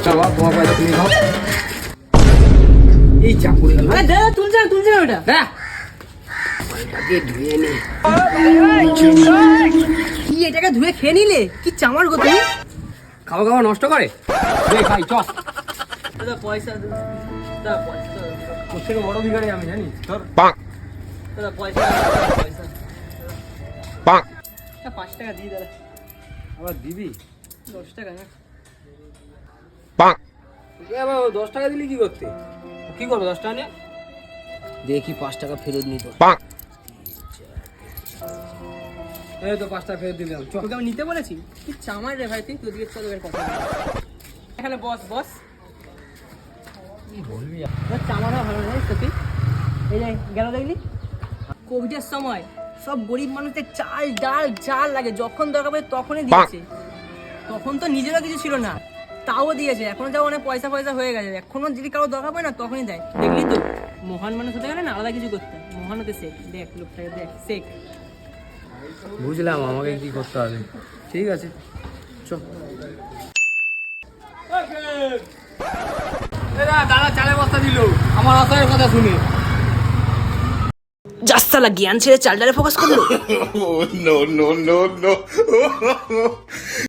বাবা তোমার পয়সা তুমি খাও। এই চা পড়ে গেল। দাদা তুলছে না ওটা। হ্যাঁ এটাকে ধুয়ে নে। কি এটাকে ধুয়ে খেয়ে নিলে? কি চামার গো তুমি? খাওয়া খাওয়া নষ্ট করে দে খাই চ। দাদা পয়সা দাদা পয়সা ওর থেকে বড় ভিখারি আমি জানি ধর। দাদা পয়সা 5 টাকা দিই দাদা। আবার দিবি 10 টাকা না। আবার 10 টাকা দিলি কি করতে? কি করবো 10 টাকা নিয়ে? দেখি 5 টাকা ফেরত নিত। এই তো 5 টাকা ফেরত দিলাম। চল তোকে আমি নিতে বলেছি? কি চামার রে ভাই তুই? তোর দিকে চল এর কথা। এখানে বস কি বলবি? চামারও ভালো নয় সত্যি। এই যে গেল দেখলি কোভিডের সময় সব গরিব মানুষদের চাল ডাল জাল লাগে, যখন দরকার পড়ে তখনই দিয়েছে। তখন তো নিজেরও কিছু ছিল না, তাও দিয়েছে। এখনো যাও অনেক পয়সা হয়ে গেছে, এখনো যদি কারো দরকার পড়ে না তখনই দেয়। দেখলি তো, মহান মানুষ হতে গেলে না আলাদা কিছু করতে হয়। মহান হতে শেখ। দেখ লোকটাকে দেখ, শেখ। বুঝলাম আমাকে কি করতে হবে। ঠিক আছে চ। দাদা চালের বস্তা দিল আমার আশয়ের কথা শুনে। জাস্তালা জ্ঞান ছেড়ে চাল ডালে ফোকাস করলো। no, no, no, no.